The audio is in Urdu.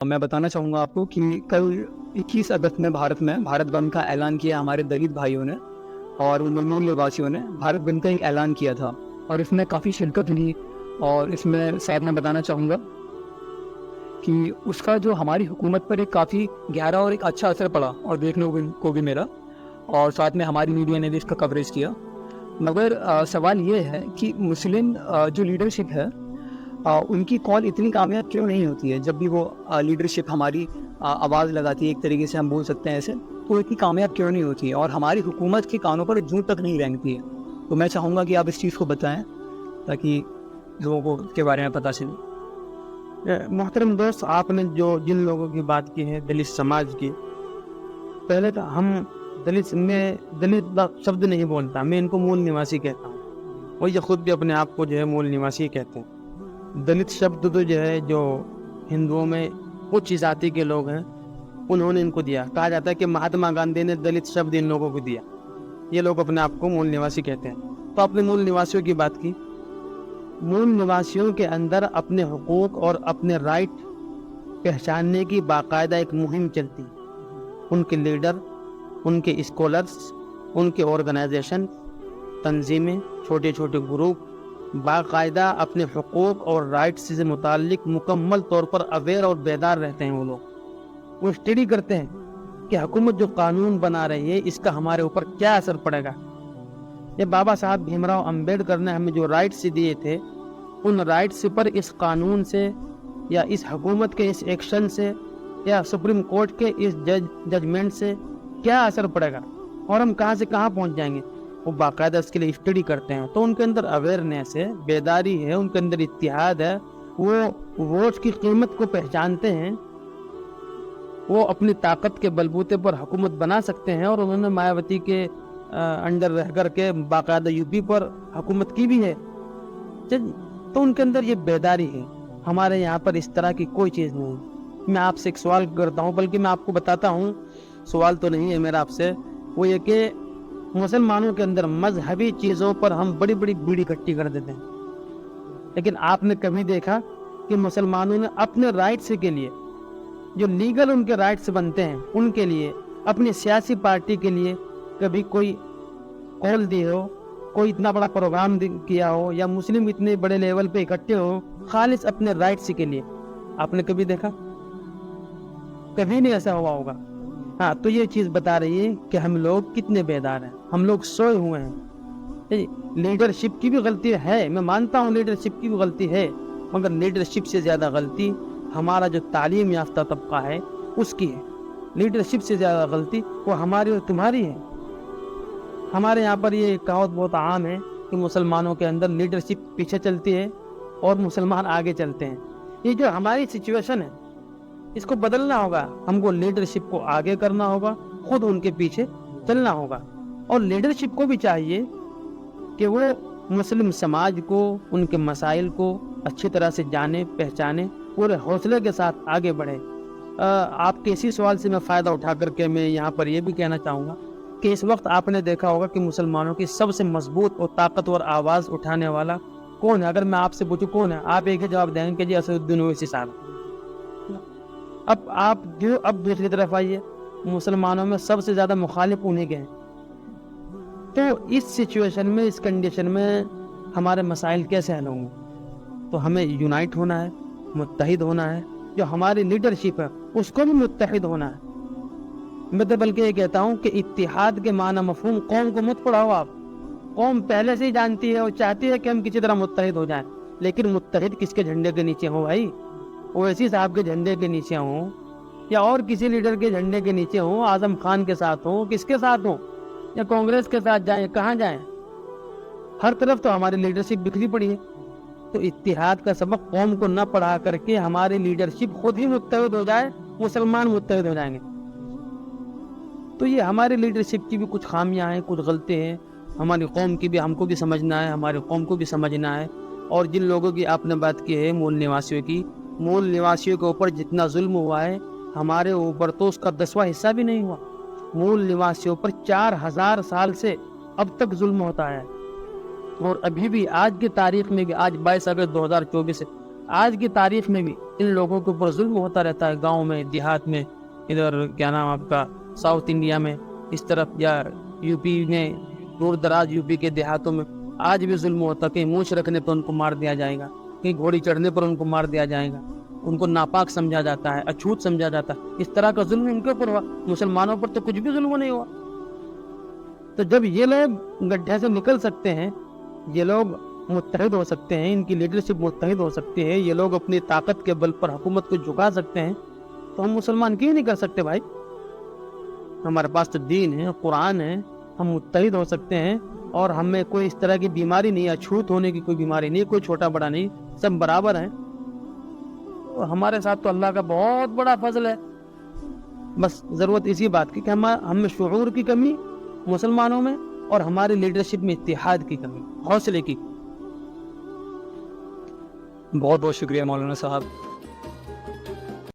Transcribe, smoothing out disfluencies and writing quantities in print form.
میں بتانا چاہوں گا آپ کو کہ کل 21 اگست میں بھارت بند کا اعلان کیا ہمارے دلت بھائیوں نے اور ملمول نواسیوں نے بھارت بند کا ایک اعلان کیا تھا، اور اس میں کافی شرکت لی. اور اس میں شاید میں بتانا چاہوں گا کہ اس کا جو ہماری حکومت پر ایک کافی گہرا اور ایک اچھا اثر پڑا، اور دیکھنے کو بھی میرا، اور ساتھ میں ہماری میڈیا نے بھی اس کا کوریج کیا. مگر سوال یہ ہے کہ مسلم جو لیڈرشپ ہے ان کی کال اتنی کامیاب کیوں نہیں ہوتی ہے؟ جب بھی وہ لیڈرشپ ہماری آواز لگاتی ہے، ایک طریقے سے ہم بول سکتے ہیں ایسے، تو اتنی کامیاب کیوں نہیں ہوتی ہے اور ہماری حکومت کے کانوں پر جوں تک نہیں رینگتی ہے؟ تو میں چاہوں گا کہ آپ اس چیز کو بتائیں تاکہ لوگوں کو اس کے بارے میں پتہ چلے. محترم دوست، آپ نے جن لوگوں کی بات کی ہے دلت سماج کی، پہلے تو ہم دلت شبد نہیں بولتا، میں ان کو مول نواسی کہتا ہوں، اور یہ خود بھی اپنے آپ کو جو ہے مول نواسی کہتے ہیں. دلت شبد تو جو ہے جو ہندوؤں میں اچ ذاتی کے لوگ ہیں انہوں نے ان کو دیا. کہا جاتا ہے کہ مہاتما گاندھی نے دلت شبد ان لوگوں کو دیا. یہ لوگ اپنے آپ کو مول نواسی کہتے ہیں. تو آپ نے مول نواسیوں کی بات کی. مول نواسیوں کے اندر اپنے حقوق اور اپنے رائٹ پہچاننے کی باقاعدہ ایک مہم چلتی. ان کے لیڈر، ان کے اسکالرس، ان کے آرگنائزیشن، تنظیمیں، چھوٹے چھوٹے گروپ باقاعدہ اپنے حقوق اور رائٹس سے متعلق مکمل طور پر اویئر اور بیدار رہتے ہیں. وہ اسٹڈی کرتے ہیں کہ حکومت جو قانون بنا رہی ہے اس کا ہمارے اوپر کیا اثر پڑے گا. یہ بابا صاحب بھیم راؤ امبیڈکر نے ہمیں جو رائٹس دیے تھے، ان رائٹس پر اس قانون سے یا اس حکومت کے اس ایکشن سے یا سپریم کورٹ کے اس ججمنٹ سے کیا اثر پڑے گا اور ہم کہاں سے کہاں پہنچ جائیں گے. وہ باقاعدہ اس کے لیے اسٹڈی کرتے ہیں. تو ان کے اندر اویئرنیس ہے، بیداری ہے، ان کے اندر اتحاد ہے. وہ ووٹ کی قیمت کو پہچانتے ہیں. وہ اپنی طاقت کے بلبوتے پر حکومت بنا سکتے ہیں، اور انہوں نے مایاوتی کے انڈر رہ کر کے باقاعدہ یو پی پر حکومت کی بھی ہے. تو ان کے اندر یہ بیداری ہے. ہمارے یہاں پر اس طرح کی کوئی چیز نہیں. میں آپ سے ایک سوال کرتا ہوں، بلکہ میں آپ کو بتاتا ہوں، سوال تو نہیں ہے میرا آپ سے، وہ یہ کہ مسلمانوں کے اندر مذہبی چیزوں پر ہم بڑی بڑی بیڑی اکٹھی کر دیتے ہیں، لیکن آپ نے کبھی دیکھا کہ مسلمانوں نے اپنے رائٹس کے لیے، جو لیگل ان کے رائٹس بنتے ہیں ان کے لیے، اپنی سیاسی پارٹی کے لیے کبھی کوئی قول دی ہو، کوئی اتنا بڑا پروگرام کیا ہو، یا مسلم اتنے بڑے لیول پہ اکٹھے ہو خالص اپنے رائٹس کے لیے؟ آپ نے کبھی دیکھا؟ کبھی نہیں ایسا ہوا ہوگا. ہاں، تو یہ چیز بتا رہی ہے کہ ہم لوگ کتنے بیدار ہیں. ہم لوگ سوئے ہوئے ہیں. لیڈرشپ کی بھی غلطی ہے، میں مانتا ہوں لیڈرشپ کی بھی غلطی ہے، مگر لیڈرشپ سے زیادہ غلطی ہمارا جو تعلیم یافتہ طبقہ ہے اس کی ہے. لیڈرشپ سے زیادہ غلطی وہ ہماری اور تمہاری ہے. ہمارے یہاں پر یہ کہاوت بہت عام ہے کہ مسلمانوں کے اندر لیڈرشپ پیچھے چلتی ہے اور مسلمان آگے چلتے ہیں. یہ جو ہماری سچویشن ہے اس کو بدلنا ہوگا. ہم کو لیڈرشپ کو آگے کرنا ہوگا، خود ان کے پیچھے چلنا ہوگا. اور لیڈرشپ کو بھی چاہیے کہ وہ مسلم سماج کو، ان کے مسائل کو اچھی طرح سے جانے، پہچانے، پورے حوصلے کے ساتھ آگے بڑھے. آپ کے اسی سوال سے میں فائدہ اٹھا کر کے میں یہاں پر یہ بھی کہنا چاہوں گا کہ اس وقت آپ نے دیکھا ہوگا کہ مسلمانوں کی سب سے مضبوط اور طاقتور آواز اٹھانے والا کون ہے؟ اگر میں آپ سے پوچھوں کون ہے، آپ ایک ہی جواب دیں گے کہ جی اسد الدین اویسی صاحب. اب آپ اب دوسری طرف آئیے، مسلمانوں میں سب سے زیادہ مخالف انہیں کے ہیں. تو اس سچویشن میں، اس کنڈیشن میں ہمارے مسائل کیسے حل ہوں گے؟ تو ہمیں یونائٹ ہونا ہے، متحد ہونا ہے. جو ہماری لیڈرشپ ہے اس کو بھی متحد ہونا ہے. میں تو بلکہ یہ کہتا ہوں کہ اتحاد کے معنی مفہوم قوم کو مت پڑھاؤ. آپ قوم پہلے سے ہی جانتی ہے اور چاہتی ہے کہ ہم کسی طرح متحد ہو جائیں، لیکن متحد کس کے جھنڈے کے نیچے ہوں بھائی؟ اویسی صاحب کے جھنڈے کے نیچے ہوں، یا اور کسی لیڈر کے جھنڈے کے نیچے ہوں، اعظم خان کے ساتھ ہوں، کس کے ساتھ ہوں، یا کانگریس کے ساتھ جائیں، کہاں جائیں؟ ہر طرف تو ہماری لیڈرشپ بکھری پڑی ہے. تو اتحاد کا سبق قوم کو نہ پڑھا کر کے ہماری لیڈرشپ خود ہی متحد ہو جائے، مسلمان متحد ہو جائیں گے. تو یہ ہماری لیڈرشپ کی بھی کچھ خامیاں ہیں، کچھ غلطی ہیں. ہماری قوم کی بھی ہم کو بھی سمجھنا ہے، ہماری قوم کو بھی سمجھنا ہے. اور جن لوگوں کی آپ نے بات کی ہے مول نواسیوں کی، مول نواسیوں کے اوپر جتنا ظلم ہوا ہے ہمارے اوپر تو اس کا 10واں حصہ بھی نہیں ہوا. مول نواسیوں پر 4000 سال سے اب تک ظلم ہوتا ہے، اور ابھی بھی آج کی تاریخ میں بھی، آج 22 اگست 2024 ہے، آج کی تاریخ میں بھی ان لوگوں کے اوپر ظلم ہوتا رہتا ہے گاؤں میں, دیہات میں, ادھر کیا نام آپ کا ساؤتھ انڈیا میں اس طرف, یا یو پی میں دور دراز یو پی کے دیہاتوں میں آج بھی ظلم ہوتا ہے. کہیں مونچھ رکھنے پر ان کو مار دیا جائے گا, کہیں گھوڑی چڑھنے پر ان کو مار دیا جائے گا, ان کو ناپاک سمجھا جاتا ہے, اچھوت سمجھا جاتا ہے. اس طرح کا ظلم ان کے اوپر ہوا, مسلمانوں پر تو کچھ بھی ظلم نہیں ہوا. تو جب یہ لوگ گڈھے سے نکل سکتے ہیں, یہ لوگ متحد ہو سکتے ہیں, ان کی لیڈرشپ متحد ہو سکتی ہے, یہ لوگ اپنی طاقت کے بل پر حکومت کو جھکا سکتے ہیں, تو ہم مسلمان کیوں نہیں کر سکتے بھائی؟ ہمارے پاس تو دین ہے, قرآن ہے, ہم متحد ہو سکتے ہیں, اور ہمیں کوئی اس طرح کی بیماری نہیں ہے, چھوت ہونے کی کوئی بیماری نہیں, کوئی چھوٹا بڑا نہیں, سب برابر ہیں. ہمارے ساتھ تو اللہ کا بہت بڑا فضل ہے. بس ضرورت اسی بات کی کہ ہم میں شعور کی کمی مسلمانوں میں, اور ہماری لیڈرشپ میں اتحاد کی کمی, حوصلے کی. بہت بہت شکریہ مولانا صاحب.